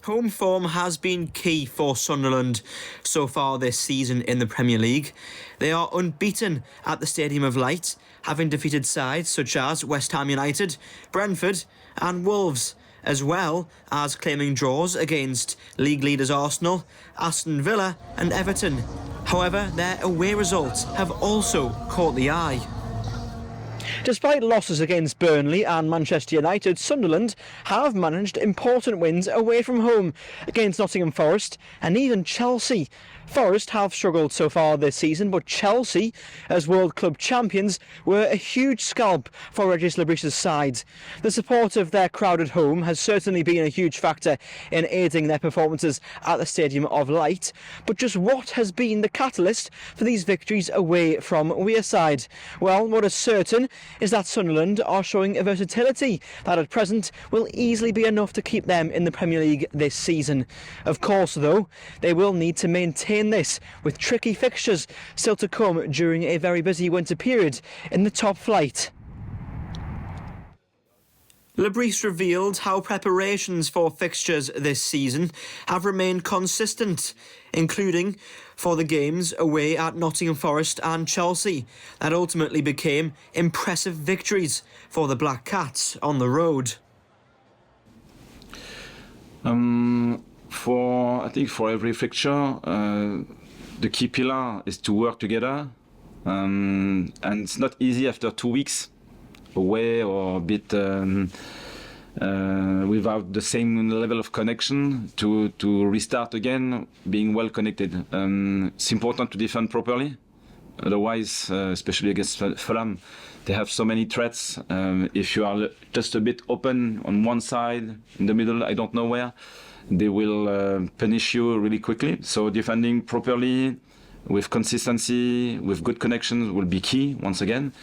Home form has been key for Sunderland so far this season in the Premier League. They are unbeaten at the Stadium of Light, having defeated sides such as West Ham United, Brentford and Wolves, as well as claiming draws against league leaders Arsenal, Aston Villa and Everton. However, their away results have also caught the eye. Despite losses against Burnley and Manchester United, Sunderland have managed important wins away from home against Nottingham Forest and even Chelsea. Forest have struggled so far this season, but Chelsea, as World Club champions, were a huge scalp for Régis Le Bris' side. The support of their crowd at home has certainly been a huge factor in aiding their performances at the Stadium of Light, but just what has been the catalyst for these victories away from Wearside? Well, what is certain is that Sunderland are showing a versatility that at present will easily be enough to keep them in the Premier League this season. Of course, though, they will need to maintain this with tricky fixtures still to come during a very busy winter period in the top flight. Le Bris revealed how preparations for fixtures this season have remained consistent, including for the games away at Nottingham Forest and Chelsea that ultimately became impressive victories for the Black Cats on the road. I think for every fixture, the key pillar is to work together, and it's not easy after 2 weeks away or a bit without the same level of connection to restart again, being well connected. It's important to defend properly, otherwise, especially against Fulham, they have so many threats. If you are just a bit open on one side, in the middle, I don't know where, they will punish you really quickly. So defending properly, with consistency, with good connections will be key once again.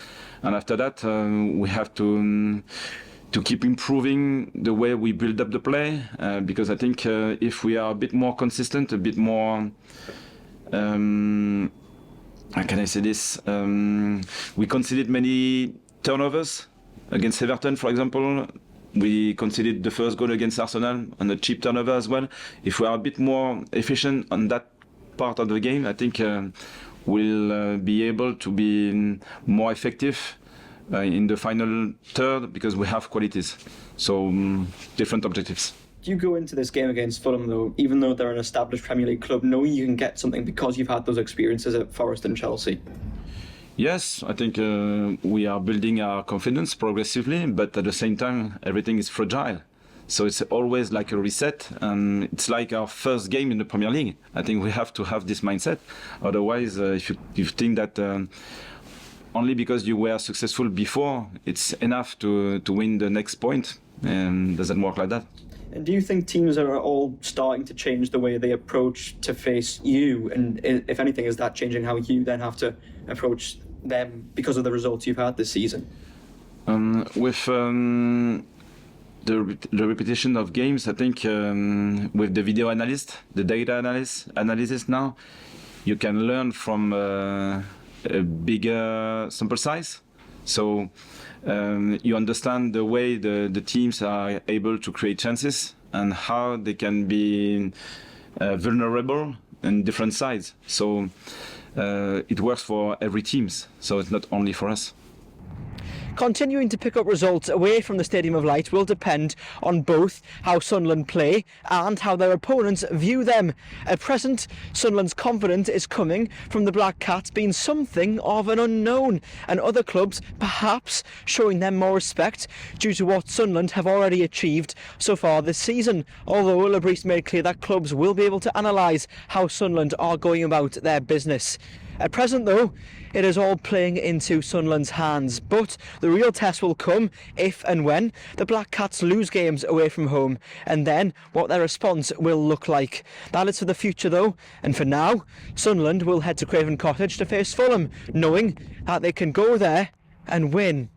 And after that, we have to keep improving the way we build up the play, because I think if we are a bit more consistent, a bit more, how can I say this? We conceded many turnovers against Everton, for example. We conceded the first goal against Arsenal on a cheap turnover as well. If we are a bit more efficient on that part of the game, I think we'll be able to be more effective in the final third, because we have qualities. So different objectives. Do you go into this game against Fulham, though, even though they're an established Premier League club, knowing you can get something because you've had those experiences at Forest and Chelsea? Yes, I think we are building our confidence progressively, but at the same time, everything is fragile. So it's always like a reset, and it's like our first game in the Premier League. I think we have to have this mindset. Otherwise, if you think that only because you were successful before, it's enough to win the next point, doesn't work like that. And do you think teams are all starting to change the way they approach to face you? And if anything, is that changing how you then have to approach them because of the results you've had this season? With the repetition of games, I think with the video analyst, the data analysis now, you can learn from a bigger sample size. So you understand the way the teams are able to create chances and how they can be vulnerable in different sides. So it works for every team, so it's not only for us. Continuing to pick up results away from the Stadium of Light will depend on both how Sunderland play and how their opponents view them. At present, Sunderland's confidence is coming from the Black Cats being something of an unknown, and other clubs perhaps showing them more respect due to what Sunderland have already achieved so far this season. Although Le Bris made clear that clubs will be able to analyse how Sunderland are going about their business. At present, though, it is all playing into Sunderland's hands, but the real test will come if and when the Black Cats lose games away from home, and then what their response will look like. That is for the future, though, and for now, Sunderland will head to Craven Cottage to face Fulham, knowing that they can go there and win.